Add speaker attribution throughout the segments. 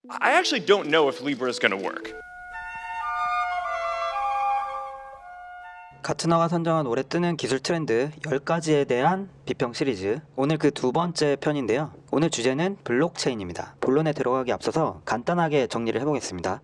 Speaker 1: I actually don't know if Libra is going to work.
Speaker 2: 가트너가 선정한 올해 뜨는 기술 트렌드 10가지에 대한 비평 시리즈, 오늘 그 두 번째 편인데요. 오늘 주제는 블록체인입니다. 본론에 들어가기 앞서서 간단하게 정리를 해보겠습니다.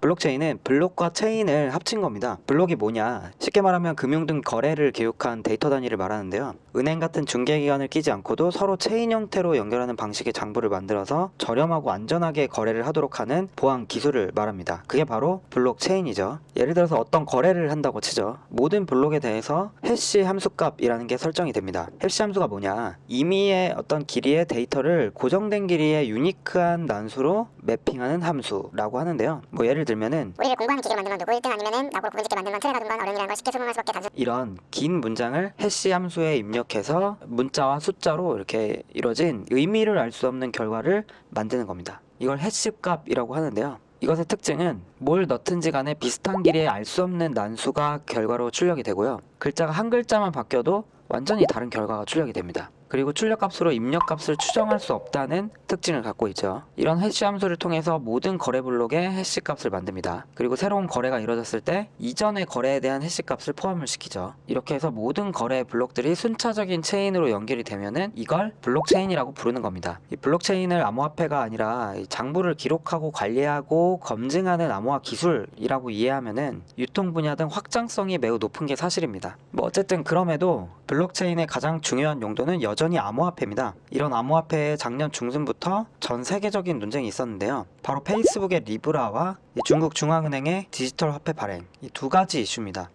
Speaker 2: 블록체인은 블록과 체인을 합친 겁니다. 블록이 뭐냐? 쉽게 말하면 금융 등 거래를 기록한 데이터 단위를 말하는데요. 은행 같은 중개기관을 끼지 않고도 서로 체인 형태로 연결하는 방식의 장부를 만들어서 저렴하고 안전하게 거래를 하도록 하는 보안 기술을 말합니다. 그게 바로 블록체인이죠. 예를 들어서 어떤 거래를 한다고 치죠. 모든 블록에 대해서 해시 함수값이라는 게 설정이 됩니다. 해시 함수가 뭐냐? 임의의 어떤 길이의 데이터를 고정된 길이의 유니크한 난수로 매핑하는 함수라고 하는데요. 뭐 예를 들면은
Speaker 3: 우리를 공부하는 기계로 만든 건 누구 1등 아니면은 나보고 구분짓게 만든 건 틀에 가둔 건 어른이라는 걸 쉽게 설명할 수밖에 단순
Speaker 2: 이런 긴 문장을 해시 함수에 입력해서 문자와 숫자로 이렇게 이루어진 의미를 알 수 없는 결과를 만드는 겁니다. 이걸 해시 값이라고 하는데요. 이것의 특징은 뭘 넣든지 간에 비슷한 길이의 알 수 없는 난수가 결과로 출력이 되고요. 글자가 한 글자만 바뀌어도 완전히 다른 결과가 출력이 됩니다. 그리고 출력값으로 입력값을 추정할 수 없다는 특징을 갖고 있죠. 이런 해시 함수를 통해서 모든 거래 블록의 해시값을 만듭니다. 그리고 새로운 거래가 이루어졌을 때 이전의 거래에 대한 해시값을 포함을 시키죠. 이렇게 해서 모든 거래 블록들이 순차적인 체인으로 연결이 되면은 이걸 블록체인이라고 부르는 겁니다. 이 블록체인을 암호화폐가 아니라 장부를 기록하고 관리하고 검증하는 암호화 기술이라고 이해하면은 유통 분야 등 확장성이 매우 높은 게 사실입니다. 뭐 어쨌든 그럼에도 블록체인의 가장 중요한 용도는 여전히 암호화폐입니다. 이런 암호화폐에 작년 중순부터 전 세계적인 논쟁이 있었는데요. 바로 페이스북의 리브라와 중국 중앙은행의 디지털 화폐 발행, 이 두 가지 이슈입니다.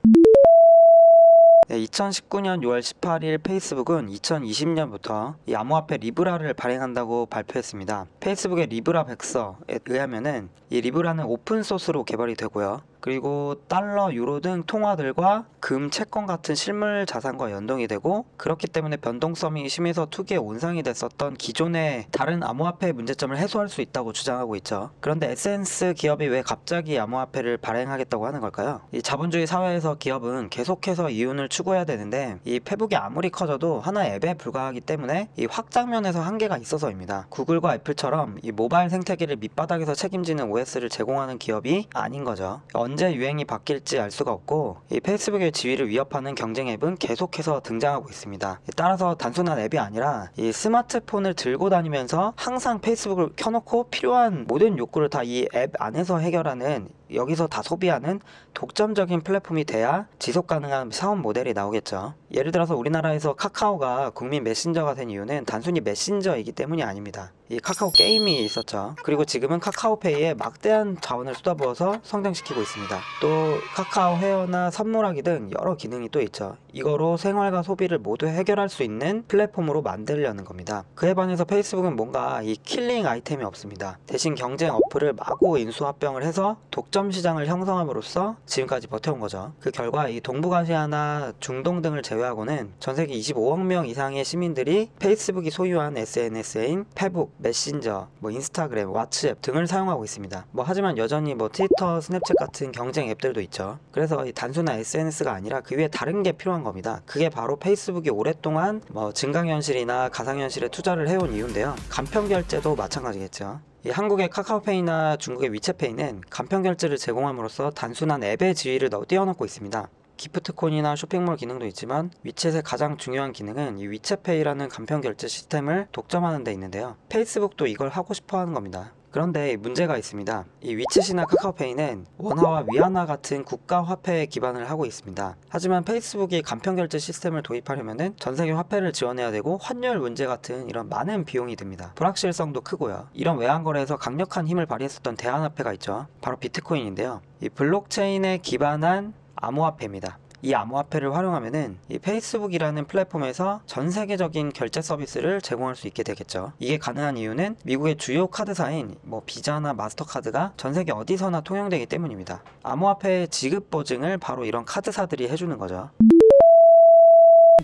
Speaker 2: 2019년 6월 18일 페이스북은 2020년부터 이 암호화폐 리브라를 발행한다고 발표했습니다. 페이스북의 리브라 백서에 의하면은 이 리브라는 오픈소스로 개발이 되고요. 그리고 달러, 유로 등 통화들과 금, 채권 같은 실물 자산과 연동이 되고, 그렇기 때문에 변동성이 심해서 투기에 온상이 됐었던 기존의 다른 암호화폐의 문제점을 해소할 수 있다고 주장하고 있죠. 그런데 에센스 기업이 왜 갑자기 암호화폐를 발행하겠다고 하는 걸까요? 이 자본주의 사회에서 기업은 계속해서 이윤을 추구해야 되는데 이 페북이 아무리 커져도 하나의 앱에 불과하기 때문에 이 확장면에서 한계가 있어서입니다. 구글과 애플처럼 이 모바일 생태계를 밑바닥에서 책임지는 OS를 제공하는 기업이 아닌 거죠. 언제 유행이 바뀔지 알 수가 없고, 이 페이스북의 지위를 위협하는 경쟁 앱은 계속해서 등장하고 있습니다. 따라서 단순한 앱이 아니라 이 스마트폰을 들고 다니면서 항상 페이스북을 켜놓고 필요한 모든 욕구를 다 이 앱 안에서 해결하는, 여기서 다 소비하는 독점적인 플랫폼이 돼야 지속 가능한 사업 모델이 나오겠죠. 예를 들어서 우리나라에서 카카오가 국민 메신저가 된 이유는 단순히 메신저이기 때문이 아닙니다. 이 카카오 게임이 있었죠. 그리고 지금은 카카오페이에 막대한 자원을 쏟아부어서 성장시키고 있습니다. 또 카카오 회원이나 선물하기 등 여러 기능이 또 있죠. 이거로 생활과 소비를 모두 해결할 수 있는 플랫폼으로 만들려는 겁니다. 그에 반해서 페이스북은 뭔가 이 킬링 아이템이 없습니다. 대신 경쟁 어플을 마구 인수합병을 해서 독점 시장을 형성함으로써 지금까지 버텨온 거죠. 그 결과 이 동북아시아나 중동 등을 제외하고는 전 세계 25억 명 이상의 시민들이 페이스북이 소유한 SNS인 페북, 메신저, 인스타그램, 왓츠앱 등을 사용하고 있습니다. 하지만 여전히 트위터, 스냅챗 같은 경쟁 앱들도 있죠. 그래서 이 단순한 SNS가 아니라 그 위에 다른 게 필요한 겁니다. 그게 바로 페이스북이 오랫동안 증강현실이나 가상현실에 투자를 해온 이유인데요. 간편결제도 마찬가지겠죠. 이 한국의 카카오페이나 중국의 위챗페이는 간편결제를 제공함으로써 단순한 앱의 지위를 뛰어넘고 있습니다. 기프트콘이나 쇼핑몰 기능도 있지만 위챗의 가장 중요한 기능은 이 위챗페이라는 간편결제 시스템을 독점하는 데 있는데요. 페이스북도 이걸 하고 싶어 하는 겁니다. 그런데 문제가 있습니다. 이 위챗이나 카카오페이는 원화와 위안화 같은 국가 화폐에 기반을 하고 있습니다. 하지만 페이스북이 간편결제 시스템을 도입하려면 전 세계 화폐를 지원해야 되고 환율 문제 같은 이런 많은 비용이 듭니다. 불확실성도 크고요. 이런 외환거래에서 강력한 힘을 발휘했었던 대안화폐가 있죠. 바로 비트코인인데요. 이 블록체인에 기반한 암호화폐입니다. 이 암호화폐를 활용하면은 이 페이스북이라는 플랫폼에서 전 세계적인 결제 서비스를 제공할 수 있게 되겠죠. 이게 가능한 이유는 미국의 주요 카드사인 비자나 마스터카드가 전 세계 어디서나 통용되기 때문입니다. 암호화폐의 지급 보증을 바로 이런 카드사들이 해주는 거죠.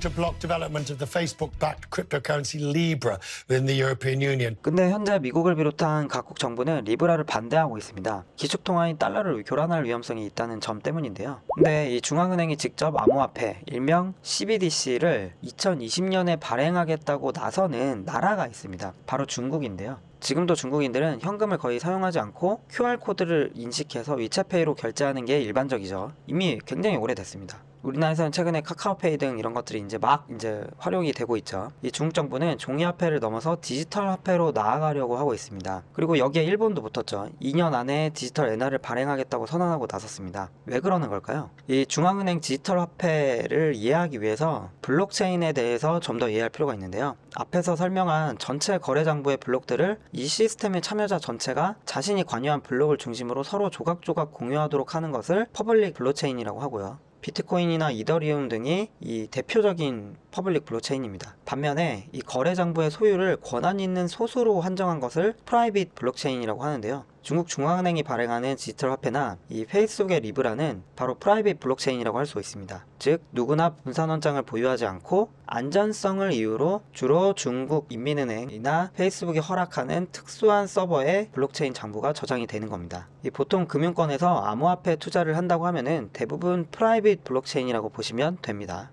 Speaker 4: To block development of the Facebook-backed cryptocurrency Libra within the European Union.
Speaker 2: 근데 현재 미국을 비롯한 각국 정부는 리브라를 반대하고 있습니다. 기축통화인 달러를 교란할 위험성이 있다는 점 때문인데요. 근데 이 중앙은행이 직접 암호화폐, 일명 CBDC를 2020년에 발행하겠다고 나서는 나라가 있습니다. 바로 중국인데요. 지금도 중국인들은 현금을 거의 사용하지 않고 QR코드를 인식해서 위챗페이로 결제하는 게 일반적이죠. 이미 굉장히 오래됐습니다. 우리나라에서는 최근에 카카오페이 등 이런 것들이 이제 활용이 되고 있죠. 이 중국 정부는 종이 화폐를 넘어서 디지털 화폐로 나아가려고 하고 있습니다. 그리고 여기에 일본도 붙었죠. 2년 안에 디지털 엔화를 발행하겠다고 선언하고 나섰습니다. 왜 그러는 걸까요? 이 중앙은행 디지털 화폐를 이해하기 위해서 블록체인에 대해서 좀 더 이해할 필요가 있는데요. 앞에서 설명한 전체 거래 장부의 블록들을 이 시스템의 참여자 전체가 자신이 관여한 블록을 중심으로 서로 조각조각 공유하도록 하는 것을 퍼블릭 블록체인이라고 하고요. 비트코인이나 이더리움 등이 이 대표적인 퍼블릭 블록체인입니다. 반면에 이 거래 장부의 소유를 권한 있는 소수로 한정한 것을 프라이빗 블록체인이라고 하는데요. 중국 중앙은행이 발행하는 디지털 화폐나 이 페이스북의 리브라는 바로 프라이빗 블록체인이라고 할 수 있습니다. 즉 누구나 분산원장을 보유하지 않고 안전성을 이유로 주로 중국 인민은행이나 페이스북이 허락하는 특수한 서버에 블록체인 장부가 저장이 되는 겁니다. 보통 금융권에서 암호화폐 투자를 한다고 하면은 대부분 프라이빗 블록체인이라고 보시면 됩니다.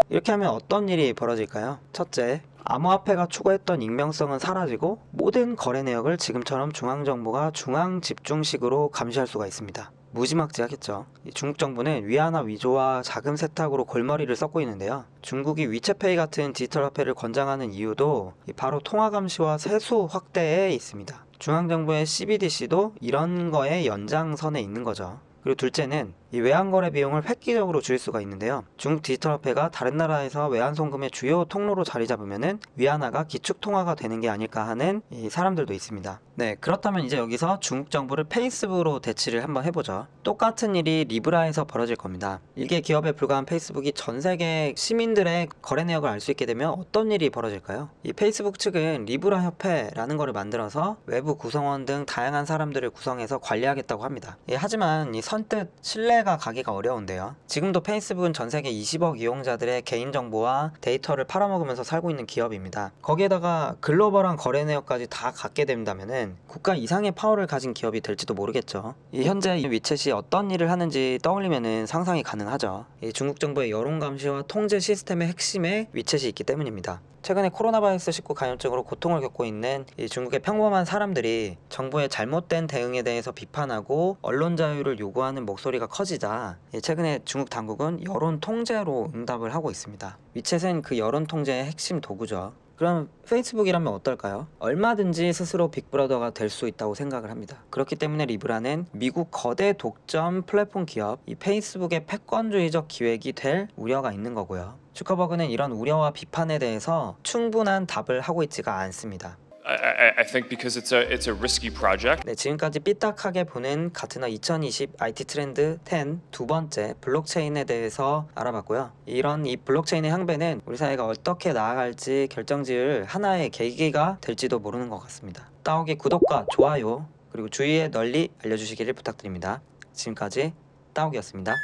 Speaker 2: 이렇게 하면 어떤 일이 벌어질까요? 첫째, 암호화폐가 추구했던 익명성은 사라지고 모든 거래 내역을 지금처럼 중앙정부가 중앙 집중식으로 감시할 수가 있습니다. 무지막지하겠죠. 중국 정부는 위안화 위조와 자금 세탁으로 골머리를 썩고 있는데요. 중국이 위챗페이 같은 디지털 화폐를 권장하는 이유도 바로 통화 감시와 세수 확대에 있습니다. 중앙정부의 CBDC도 이런 거에 연장선에 있는 거죠. 그리고 둘째는 이 외환거래 비용을 획기적으로 줄일 수가 있는데요. 중국 디지털 화폐가 다른 나라에서 외환 송금의 주요 통로로 자리 잡으면은 위안화가 기축 통화가 되는 게 아닐까 하는 이 사람들도 있습니다. 네, 그렇다면 이제 여기서 중국 정부를 페이스북으로 대치를 한번 해보죠. 똑같은 일이 리브라에서 벌어질 겁니다. 일개 기업에 불과한 페이스북이 전 세계 시민들의 거래 내역을 알 수 있게 되면 어떤 일이 벌어질까요? 이 페이스북 측은 리브라 협회라는 거를 만들어서 외부 구성원 등 다양한 사람들을 구성해서 관리하겠다고 합니다. 하지만 이 선뜻 신뢰가 가기가 어려운데요. 지금도 페이스북은 전 세계 20억 이용자들의 개인정보와 데이터를 팔아먹으면서 살고 있는 기업입니다. 거기에다가 글로벌한 거래 내역까지 다 갖게 된다면은 국가 이상의 파워를 가진 기업이 될지도 모르겠죠. 현재 위챗이 어떤 일을 하는지 떠올리면은 상상이 가능하죠. 중국 정부의 여론 감시와 통제 시스템의 핵심에 위챗이 있기 때문입니다. 최근에 코로나 바이러스 19 감염증으로 고통을 겪고 있는 중국의 평범한 사람들이 정부의 잘못된 대응에 대해서 비판하고 언론 자유를 요구하는 목소리가 커지자 최근에 중국 당국은 여론 통제로 응답을 하고 있습니다. 위챗은 그 여론 통제의 핵심 도구죠. 그럼 페이스북이라면 어떨까요? 얼마든지 스스로 빅브라더가 될 수 있다고 생각을 합니다. 그렇기 때문에 리브라는 미국 거대 독점 플랫폼 기업 이 페이스북의 패권주의적 기획이 될 우려가 있는 거고요. 주커버그는 이런 우려와 비판에 대해서 충분한 답을 하고 있지가 않습니다.
Speaker 1: I think because it's a risky project.
Speaker 2: 네, 지금까지 삐딱하게 보는 가트너 2020 IT 트렌드 10 두 번째 블록체인에 대해서 알아봤고요. 이런 이 블록체인의 향배는 우리 사회가 어떻게 나아갈지 결정지을 하나의 계기가 될지도 모르는 것 같습니다. 따오기 구독과 좋아요 그리고 주위에 널리 알려주시기를 부탁드립니다. 지금까지 따오기였습니다.